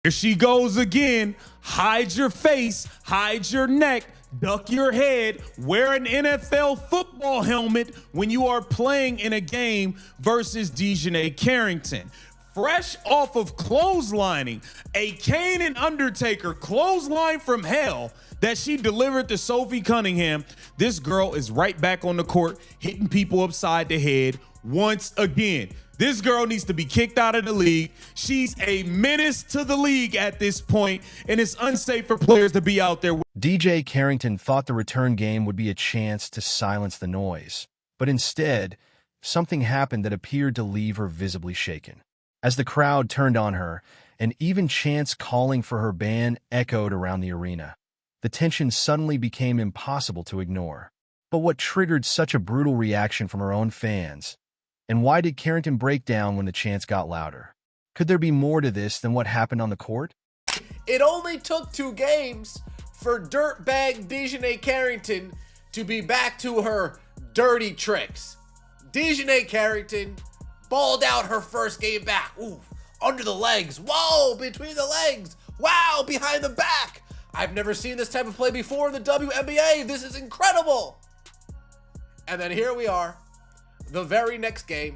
Here she goes again. Hide your face, hide your neck, duck your head, wear an NFL football helmet when you are playing in a game versus Djonai Carrington. Fresh off of clotheslining, a Kane and Undertaker clothesline from hell that she delivered to Sophie Cunningham, this girl is right back on the court, hitting people upside the head once again. This girl needs to be kicked out of the league. She's a menace to the league at this point, and it's unsafe for players to be out there. Djonai Carrington thought the return game would be a chance to silence the noise, but instead, something happened that appeared to leave her visibly shaken. As the crowd turned on her, and even chants calling for her ban echoed around the arena, the tension suddenly became impossible to ignore. But what triggered such a brutal reaction from her own fans? And why did Carrington break down when the chants got louder? Could there be more to this than what happened on the court? It only took 2 games for dirtbag Djonai Carrington to be back to her dirty tricks. Djonai Carrington balled out her first game back. Ooh, under the legs. Whoa, between the legs. Wow, behind the back. I've never seen this type of play before in the WNBA. This is incredible. And then here we are, the very next game,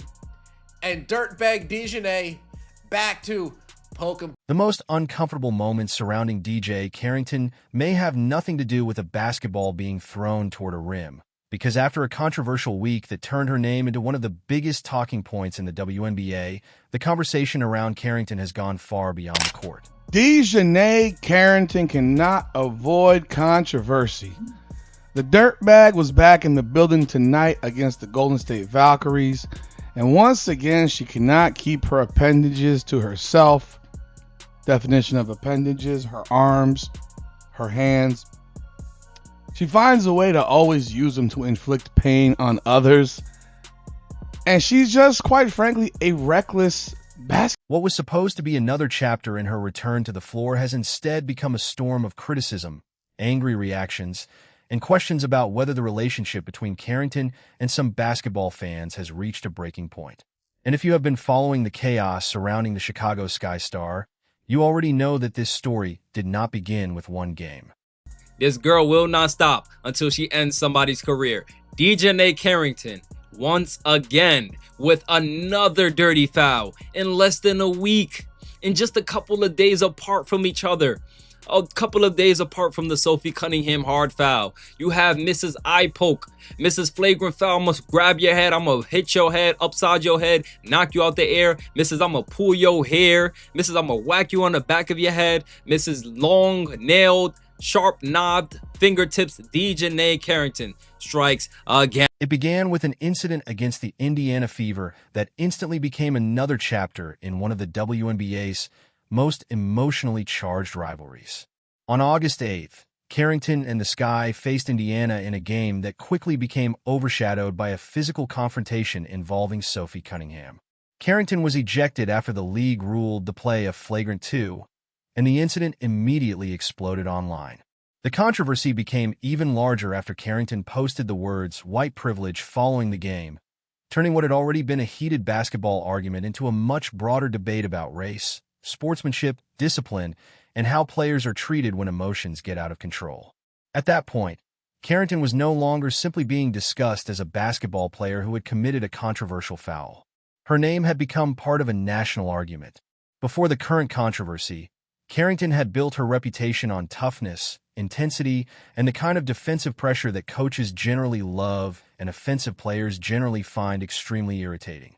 and dirtbag Djonai back to poking. The most uncomfortable moments surrounding Djonai Carrington may have nothing to do with a basketball being thrown toward a rim, because after a controversial week that turned her name into one of the biggest talking points in the WNBA, the conversation around Carrington has gone far beyond the court. Djonai Carrington cannot avoid controversy. The dirtbag was back in the building tonight against the Golden State Valkyries, and once again she cannot keep her appendages to herself. Definition of appendages: her arms, her hands. She finds a way to always use them to inflict pain on others, and she's just, quite frankly, a reckless basketball. What was supposed to be another chapter in her return to the floor has instead become a storm of criticism, angry reactions, and questions about whether the relationship between Carrington and some basketball fans has reached a breaking point. And if you have been following the chaos surrounding the Chicago Sky Star, you already know that this story did not begin with one game. This girl will not stop until she ends somebody's career. Djonai Carrington, once again, with another dirty foul in less than a week, in just a couple of days apart from each other. A couple of days apart from the Sophie Cunningham hard foul. You have Mrs. Eye Poke, Mrs. Flagrant Foul. I'm gonna grab your head, I'm gonna hit your head upside your head, knock you out the air. Mrs. I'm gonna pull your hair. Mrs. I'm gonna whack you on the back of your head. Mrs. Long nailed, sharp knobbed fingertips. Djonai Carrington strikes again. It began with an incident against the Indiana Fever that instantly became another chapter in one of the WNBA's most emotionally charged rivalries. On August 8th, Carrington and the Sky faced Indiana in a game that quickly became overshadowed by a physical confrontation involving Sophie Cunningham. Carrington was ejected after the league ruled the play a flagrant 2, and the incident immediately exploded online. The controversy became even larger after Carrington posted the words "white privilege" following the game, turning what had already been a heated basketball argument into a much broader debate about race, sportsmanship, discipline, and how players are treated when emotions get out of control. At that point, Carrington was no longer simply being discussed as a basketball player who had committed a controversial foul. Her name had become part of a national argument. Before the current controversy, Carrington had built her reputation on toughness, intensity, and the kind of defensive pressure that coaches generally love and offensive players generally find extremely irritating.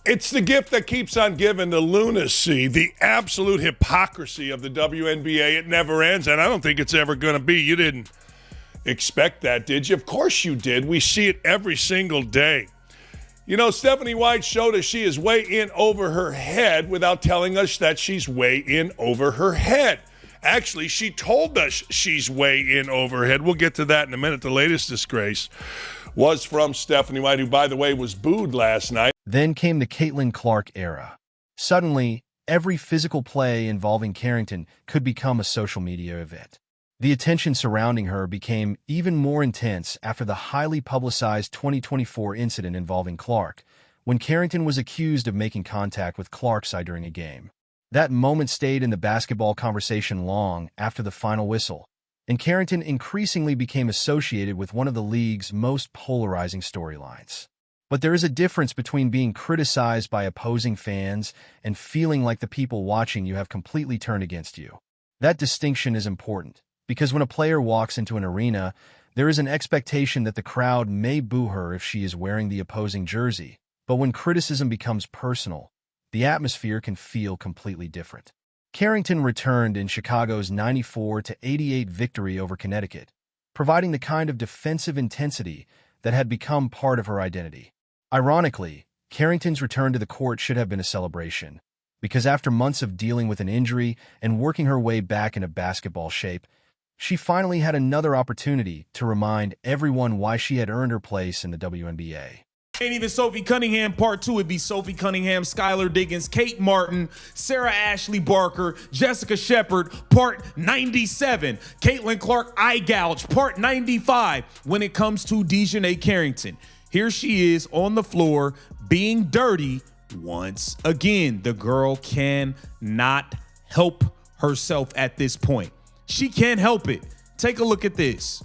It's the gift that keeps on giving, the lunacy, the absolute hypocrisy of the WNBA. It never ends, and I don't think it's ever going to be. You didn't expect that, did you? Of course you did. We see it every single day. You know, Stephanie White showed us she is way in over her head without telling us that she's way in over her head. Actually, she told us she's way in over her head. We'll get to that in a minute. The latest disgrace was from Stephanie White, who, by the way, was booed last night. Then came the Caitlin Clark era. Suddenly, every physical play involving Carrington could become a social media event. The attention surrounding her became even more intense after the highly publicized 2024 incident involving Clark, when Carrington was accused of making contact with Clark's eye during a game. That moment stayed in the basketball conversation long after the final whistle, and Carrington increasingly became associated with one of the league's most polarizing storylines. But there is a difference between being criticized by opposing fans and feeling like the people watching you have completely turned against you. That distinction is important, because when a player walks into an arena, there is an expectation that the crowd may boo her if she is wearing the opposing jersey. But when criticism becomes personal, the atmosphere can feel completely different. Carrington returned in Chicago's 94-88 victory over Connecticut, providing the kind of defensive intensity that had become part of her identity. Ironically, Carrington's return to the court should have been a celebration, because after months of dealing with an injury and working her way back into basketball shape, she finally had another opportunity to remind everyone why she had earned her place in the WNBA. Ain't even Sophie Cunningham part 2. It'd be Sophie Cunningham, Skylar Diggins, Kate Martin, Sarah Ashley Barker, Jessica Shepard, part 97. Caitlin Clark, Eye Gouge, part 95. When it comes to Djonai Carrington, here she is on the floor being dirty once again. The girl cannot help herself at this point. She can't help it. Take a look at this.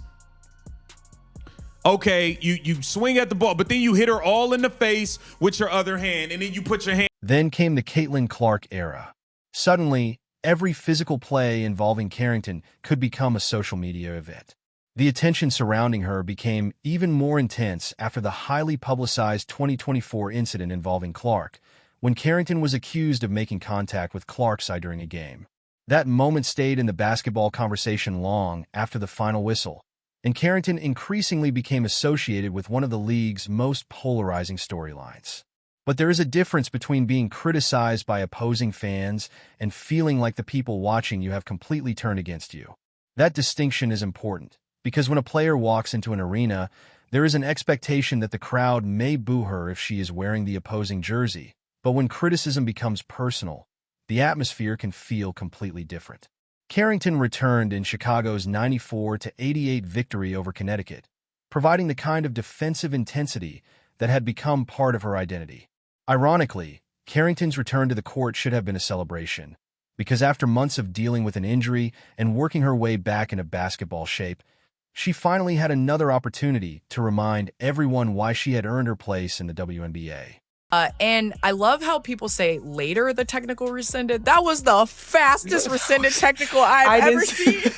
Okay, you swing at the ball, but then you hit her all in the face with your other hand, and then you put your hand. Then came the Caitlin Clark era. Suddenly, every physical play involving Carrington could become a social media event. The attention surrounding her became even more intense after the highly publicized 2024 incident involving Clark, when Carrington was accused of making contact with Clark's eye during a game. That moment stayed in the basketball conversation long after the final whistle, and Carrington increasingly became associated with one of the league's most polarizing storylines. But there is a difference between being criticized by opposing fans and feeling like the people watching you have completely turned against you. That distinction is important, because when a player walks into an arena, there is an expectation that the crowd may boo her if she is wearing the opposing jersey. But when criticism becomes personal, the atmosphere can feel completely different. Carrington returned in Chicago's 94-88 victory over Connecticut, providing the kind of defensive intensity that had become part of her identity. Ironically, Carrington's return to the court should have been a celebration, because after months of dealing with an injury and working her way back into basketball shape, she finally had another opportunity to remind everyone why she had earned her place in the WNBA. And I love how people say later the technical rescinded. That was the fastest rescinded technical I've ever seen.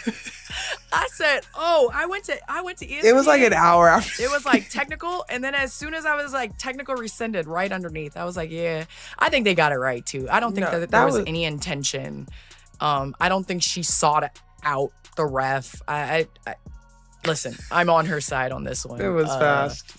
I said, "Oh, I went to ESPN." It was like an hour after. It was like technical, and then as soon as I was like technical rescinded right underneath, I was like, "Yeah, I think they got it right too." I don't think that there was any intention. I don't think she sought out the ref. I listen. I'm on her side on this one. It was fast.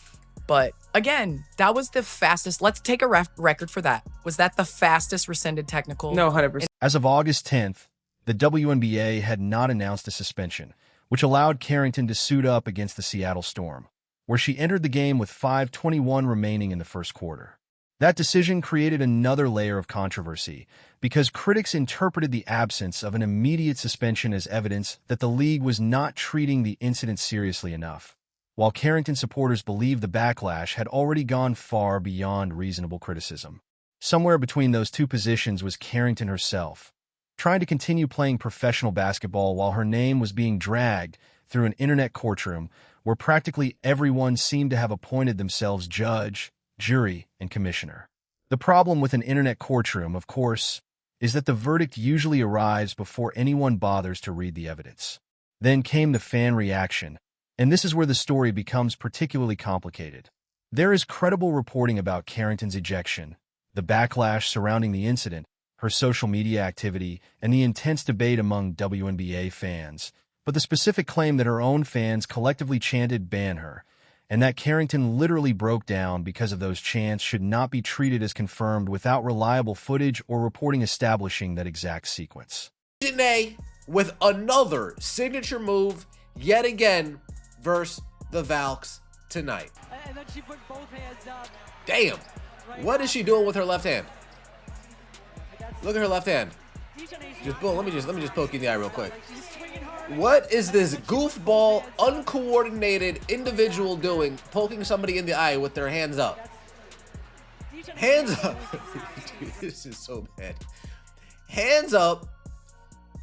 But again, that was the fastest. Let's take a record for that. Was that the fastest rescinded technical? No, 100%. As of August 10th, the WNBA had not announced a suspension, which allowed Carrington to suit up against the Seattle Storm, where she entered the game with 5:21 remaining in the first quarter. That decision created another layer of controversy, because critics interpreted the absence of an immediate suspension as evidence that the league was not treating the incident seriously enough, while Carrington supporters believed the backlash had already gone far beyond reasonable criticism. Somewhere between those two positions was Carrington herself, trying to continue playing professional basketball while her name was being dragged through an internet courtroom where practically everyone seemed to have appointed themselves judge, jury, and commissioner. The problem with an internet courtroom, of course, is that the verdict usually arrives before anyone bothers to read the evidence. Then came the fan reaction, and this is where the story becomes particularly complicated. There is credible reporting about Carrington's ejection, the backlash surrounding the incident, her social media activity, and the intense debate among WNBA fans, but the specific claim that her own fans collectively chanted "ban her," and that Carrington literally broke down because of those chants should not be treated as confirmed without reliable footage or reporting establishing that exact sequence. Djonai with another signature move yet again versus the Valks tonight. And then she put both hands up. Damn. What is she doing with her left hand? Look at her left hand. Just boom. Let me just poke you in the eye real quick. What is this goofball, uncoordinated individual doing, poking somebody in the eye with their hands up? Hands up. Dude, this is so bad. hands up,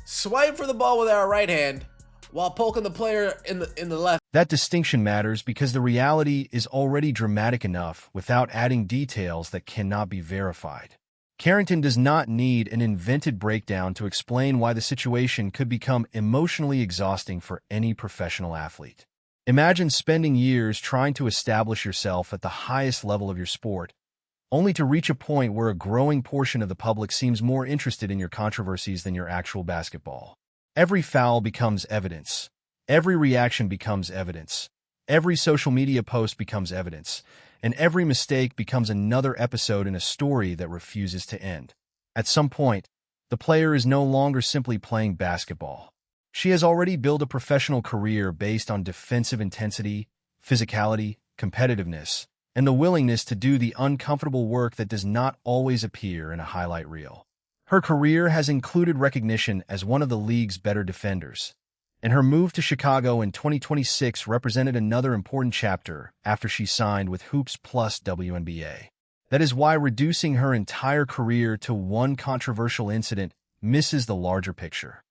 swipe for the ball with our right hand while poking the player in the left. That distinction matters because the reality is already dramatic enough without adding details that cannot be verified. Carrington does not need an invented breakdown to explain why the situation could become emotionally exhausting for any professional athlete. Imagine spending years trying to establish yourself at the highest level of your sport, only to reach a point where a growing portion of the public seems more interested in your controversies than your actual basketball. Every foul becomes evidence. Every reaction becomes evidence. Every social media post becomes evidence. And every mistake becomes another episode in a story that refuses to end. At some point, the player is no longer simply playing basketball. She has already built a professional career based on defensive intensity, physicality, competitiveness, and the willingness to do the uncomfortable work that does not always appear in a highlight reel. Her career has included recognition as one of the league's better defenders, and her move to Chicago in 2026 represented another important chapter after she signed with Hoops Plus WNBA. That is why reducing her entire career to one controversial incident misses the larger picture.